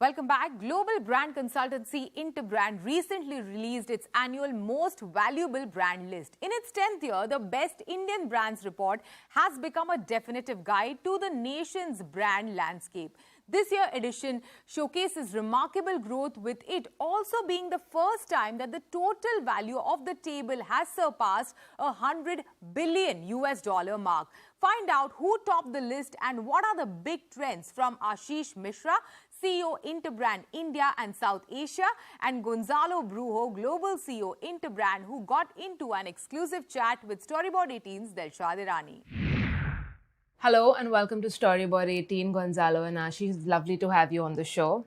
Welcome back. Global brand consultancy Interbrand recently released its annual Most Valuable Brand list. In its 10th year, the Best Indian Brands report has become a definitive guide to the nation's brand landscape. This year's edition showcases remarkable growth, with it also being the first time that the total value of the table has surpassed $100 billion mark. Find out who topped the list and what are the big trends from Ashish Mishra, CEO Interbrand India and South Asia, and Gonzalo Brujo, Global CEO Interbrand, who got into an exclusive chat with Storyboard 18's Dilshad Irani. Hello and welcome to Storyboard 18, Gonzalo and Ashish. Lovely to have you on the show.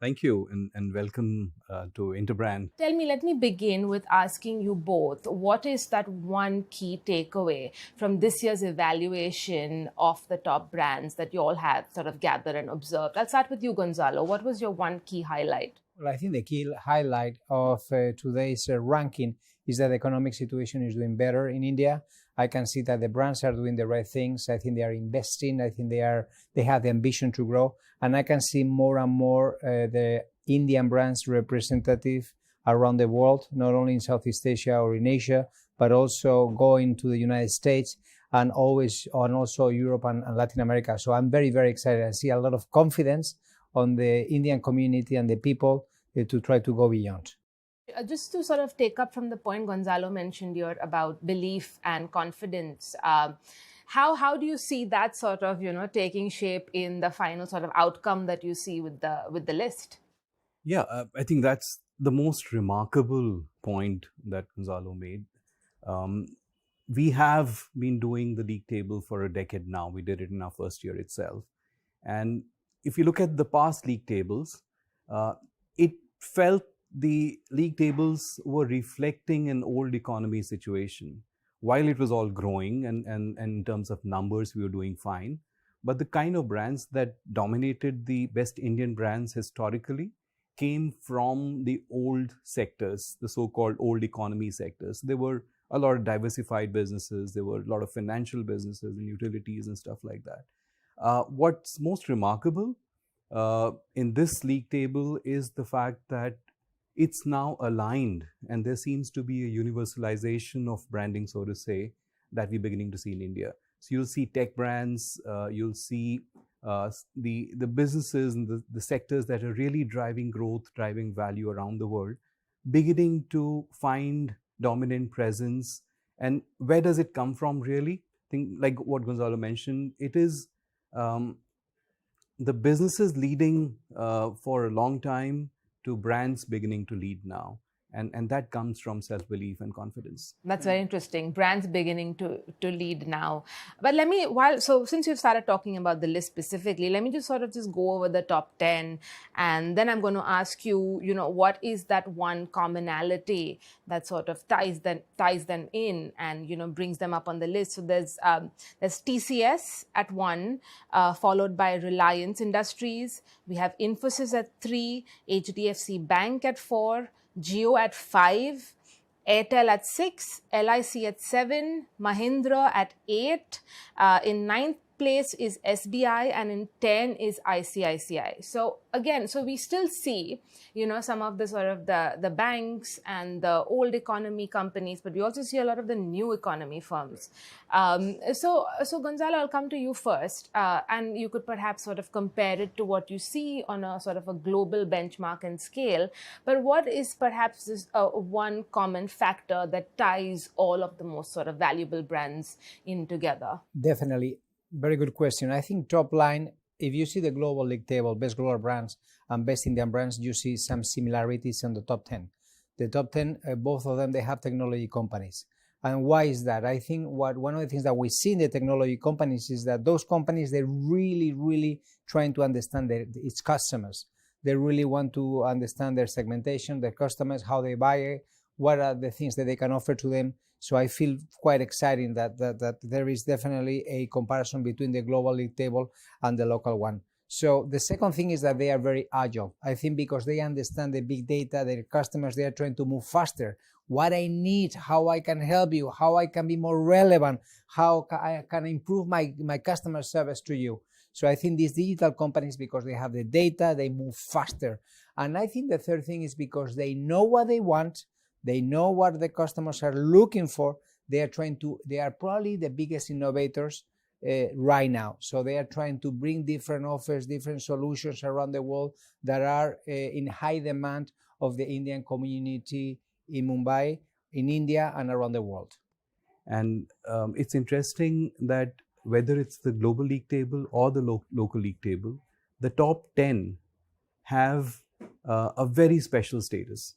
Thank you and welcome to Interbrand. Let me begin with asking you both, what is that one key takeaway from this year's evaluation of the top brands that you all have sort of gathered and observed? I'll start with you, Gonzalo. What was your one key highlight? Well, I think the key highlight of today's ranking is that the economic situation is doing better in India. I can see that the brands are doing the right things. I think they are investing. I think they have the ambition to grow. And I can see more and more the Indian brands representative around the world, not only in Southeast Asia or in Asia, but also going to the United States and also Europe and Latin America. So I'm very, very excited. I see a lot of confidence on the Indian community and the people to try to go beyond. Just to sort of take up from the point Gonzalo mentioned here about belief and confidence, how do you see that sort of, taking shape in the final sort of outcome that you see with the list? Yeah, I think that's the most remarkable point that Gonzalo made. We have been doing the league table for a decade now. We did it in our first year itself. And if you look at the past league tables, it felt the league tables were reflecting an old economy situation. While it was all growing and in terms of numbers, we were doing fine. But the kind of brands that dominated the best Indian brands historically came from the old sectors, the so-called old economy sectors. There were a lot of diversified businesses. There were a lot of financial businesses and utilities and stuff like that. What's most remarkable in this league table is the fact that it's now aligned, and there seems to be a universalization of branding, so to say, that we're beginning to see in India. So you'll see tech brands, you'll see the businesses and the sectors that are really driving growth, driving value around the world, beginning to find dominant presence. And where does it come from, really? I think, like what Gonzalo mentioned, it is the businesses leading for a long time to brands beginning to lead now. And that comes from self-belief and confidence. That's very interesting. Brands beginning to lead now. But since you've started talking about the list specifically, let me just go over the top 10. And then I'm going to ask you, what is that one commonality that sort of ties them in and, brings them up on the list. So there's TCS at 1, followed by Reliance Industries. We have Infosys at 3, HDFC Bank at 4, Jio at 5, Airtel at 6, LIC at 7, Mahindra at 8. In 9th place is SBI, and in 10 is ICICI. So again, we still see, some of the sort of the banks and the old economy companies, but we also see a lot of the new economy firms. So Gonzalo, I'll come to you first, and you could perhaps sort of compare it to what you see on a sort of a global benchmark and scale. But what is perhaps this one common factor that ties all of the most sort of valuable brands in together? Definitely. Very good question. I think top line, if you see the global league table, best global brands and best Indian brands, you see some similarities in the top 10. The top 10, both of them, they have technology companies. And why is that? I think one of the things that we see in the technology companies is that those companies, they're really, really trying to understand its customers. They really want to understand their segmentation, their customers, how they buy it, what are the things that they can offer to them. So I feel quite exciting that there is definitely a comparison between the global league table and the local one. So the second thing is that they are very agile. I think because they understand the big data, their customers, they are trying to move faster. What I need, how I can help you, how I can be more relevant, how I can improve my customer service to you. So I think these digital companies, because they have the data, they move faster. And I think the third thing is because they know what they want, they know what the customers are looking for. They are probably the biggest innovators right now. So they are trying to bring different offers, different solutions around the world that are in high demand of the Indian community in Mumbai, in India, and around the world. And it's interesting that whether it's the global league table or the local league table, the top 10 have a very special status.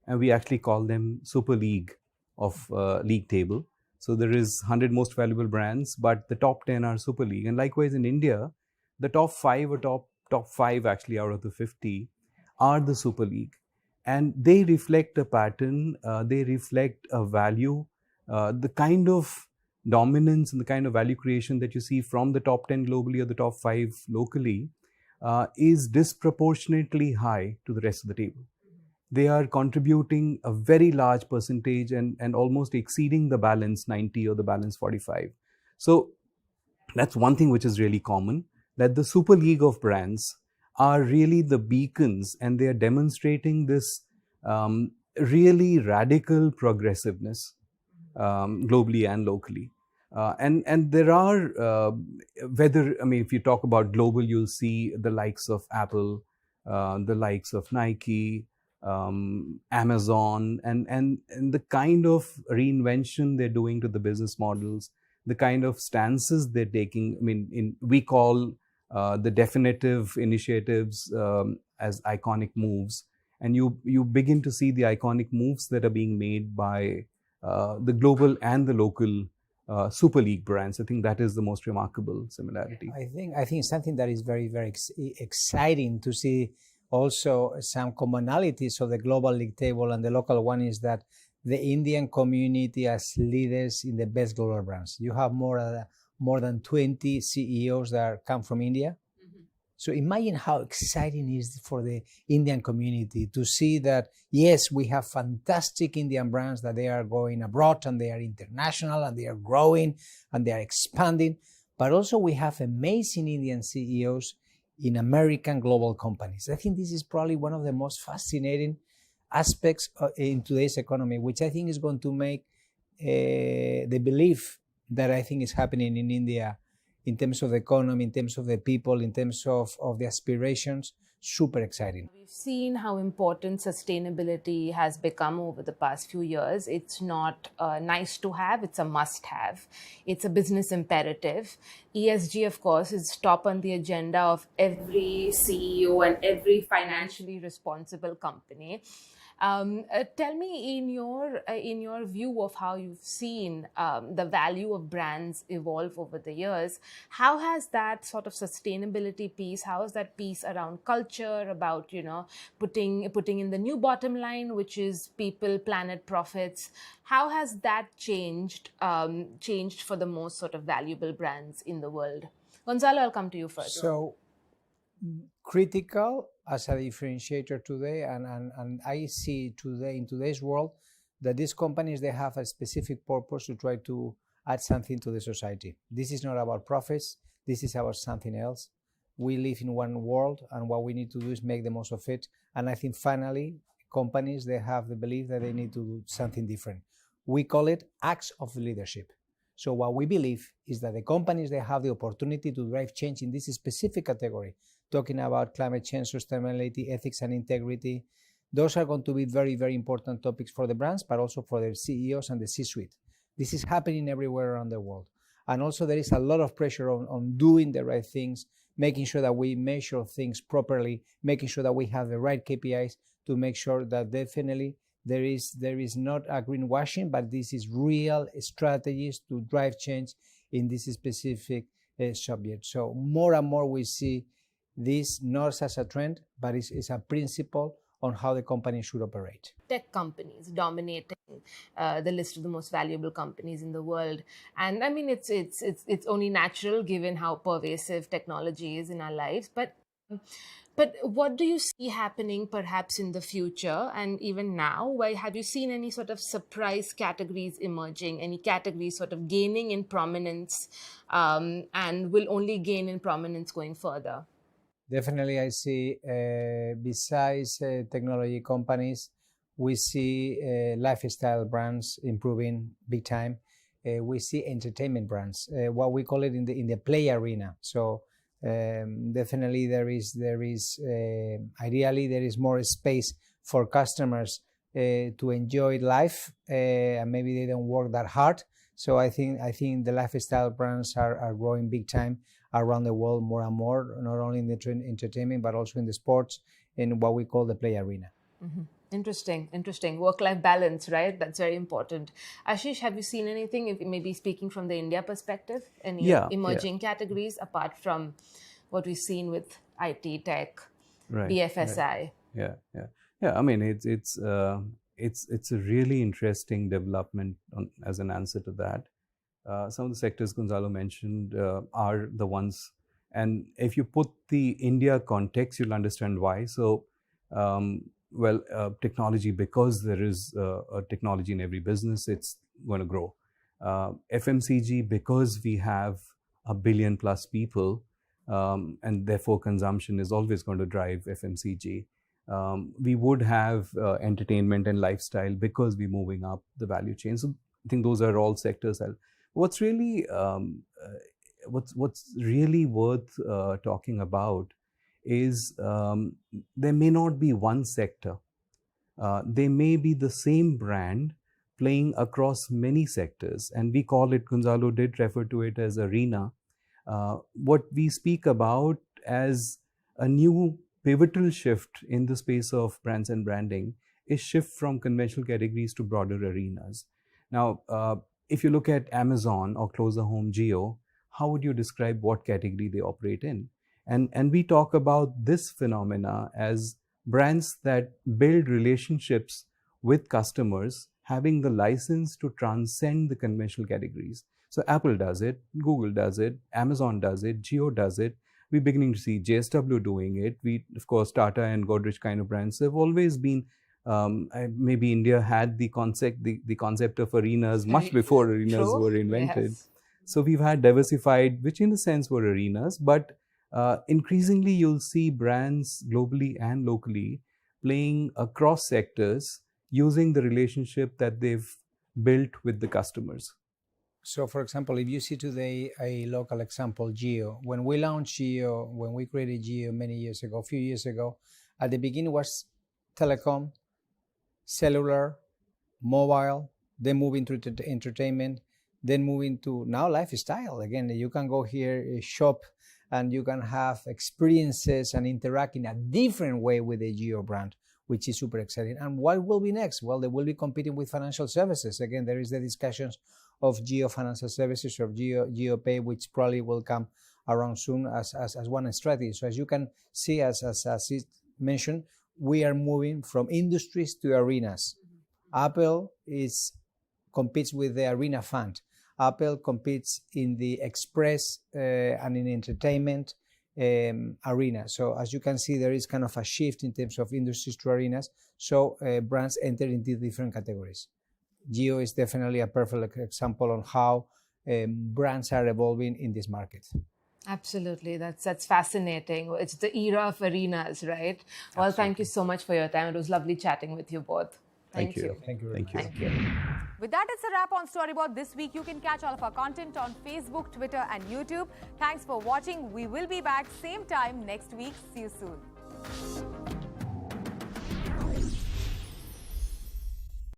And we actually call them Super League of league table. So there is 100 most valuable brands, but the top 10 are Super League. And likewise in India, the top 5 or top 5 actually out of the 50 are the Super League. And they reflect a pattern, they reflect a value, the kind of dominance and the kind of value creation that you see from the top 10 globally or the top 5 locally is disproportionately high to the rest of the table. They are contributing a very large percentage and almost exceeding the balance 90 or the balance 45. So that's one thing which is really common, that the super league of brands are really the beacons, and they are demonstrating this really radical progressiveness globally and locally. And there are, if you talk about global, you'll see the likes of Apple, the likes of Nike, Amazon, and the kind of reinvention they're doing to the business models, the kind of stances they're taking. We call the definitive initiatives as iconic moves, and you begin to see the iconic moves that are being made by the global and the local Super League brands. I think that is the most remarkable similarity. I think something that is very, very exciting to see also some commonalities of the global league table and the local one is that the Indian community as leaders in the best global brands. You have more than 20 CEOs that come from India. So imagine how exciting it is for the Indian community to see that, yes, we have fantastic Indian brands, that they are going abroad and they are international and they are growing and they are expanding, but also we have amazing Indian CEOs in American global companies. I think this is probably one of the most fascinating aspects in today's economy, which I think is going to make the belief that I think is happening in India in terms of the economy, in terms of the people, in terms of the aspirations, super exciting. We've seen how important sustainability has become over the past few years. It's not nice to have, it's a must have. It's a business imperative. ESG, of course, is top on the agenda of every CEO and every financially responsible company. Tell me, in your view of how you've seen the value of brands evolve over the years, how has that sort of sustainability piece, how is that piece around culture, about putting in the new bottom line, which is people, planet, profits, how has that changed for the most sort of valuable brands in the world? Gonzalo, I'll come to you first. So critical as a differentiator today, and I see today in today's world that these companies, they have a specific purpose to try to add something to the society. This is not about profits, this is about something else. We live in one world, and what we need to do is make the most of it. And I think finally companies, they have the belief that they need to do something different. We call it acts of leadership. So what we believe is that the companies, they have the opportunity to drive change in this specific category, talking about climate change, sustainability, ethics, and integrity. Those are going to be very, very important topics for the brands, but also for their CEOs and the C-suite. This is happening everywhere around the world. And also there is a lot of pressure on doing the right things, making sure that we measure things properly, making sure that we have the right KPIs to make sure that definitely there is not a greenwashing, but this is real strategies to drive change in this specific subject. So more and more we see this not as a trend, but it's a principle on how the company should operate. Tech companies dominating the list of the most valuable companies in the world, and I mean it's only natural given how pervasive technology is in our lives. But But what do you see happening perhaps in the future and even now? Why have you seen any sort of surprise categories emerging, any categories sort of gaining in prominence and will only gain in prominence going further? Definitely, I see, besides technology companies, we see lifestyle brands improving big time. We see entertainment brands, what we call it in the play arena. So definitely there is ideally there is more space for customers to enjoy life, and maybe they don't work that hard. So I think the lifestyle brands are growing big time around the world more and more, not only in the entertainment but also in the sports, in what we call the play arena. Mm-hmm. Interesting. Work-life balance, right? That's very important. Ashish, have you seen anything, if maybe speaking from the India perspective, any emerging categories apart from what we've seen with IT, tech, BFSI? Right. Yeah. I mean, it's a really interesting development as an answer to that. Some of the sectors Gonzalo mentioned are the ones, and if you put the India context, you'll understand why. So, technology, because there is a technology in every business, it's going to grow. FMCG, because we have 1 billion plus people, and therefore consumption is always going to drive FMCG. We would have entertainment and lifestyle because we're moving up the value chain. So I think those are all sectors. What's really worth talking about is there may not be one sector. They may be the same brand playing across many sectors, and we call it, Gonzalo did refer to it as arena. What we speak about as a new pivotal shift in the space of brands and branding is shift from conventional categories to broader arenas. Now, if you look at Amazon or closer home Jio, how would you describe what category they operate in? And we talk about this phenomena as brands that build relationships with customers, having the license to transcend the conventional categories. So Apple does it, Google does it, Amazon does it, Jio does it. We're beginning to see JSW doing it. Of course, Tata and Godrej kind of brands have always been, maybe India had the concept of arenas much before arenas were invented. Yes. So we've had diversified, which in a sense were arenas, but increasingly you'll see brands globally and locally playing across sectors using the relationship that they've built with the customers. So, for example, if you see today a local example, Jio, when we launched Jio, when we created Jio a few years ago, at the beginning was telecom, cellular, mobile, then moving to entertainment, then moving to now lifestyle. Again, you can go here, shop, and you can have experiences and interact in a different way with the Jio brand, which is super exciting. And what will be next? Well, they will be competing with financial services. Again, there is the discussions of Jio Financial Services or Jio Pay, which probably will come around soon as one strategy. So as you can see, as it mentioned, we are moving from industries to arenas. Apple competes with the Arena Fund. Apple competes in the express and in entertainment arena. So as you can see, there is kind of a shift in terms of industries to arenas. So brands enter into different categories. Jio is definitely a perfect example on how brands are evolving in this market. Absolutely. That's fascinating. It's the era of arenas, right? Absolutely. Well, thank you so much for your time. It was lovely chatting with you both. Thank you. Thank you. Thank you. With that, it's a wrap on Storyboard this week. You can catch all of our content on Facebook, Twitter, and YouTube. Thanks for watching. We will be back same time next week. See you soon.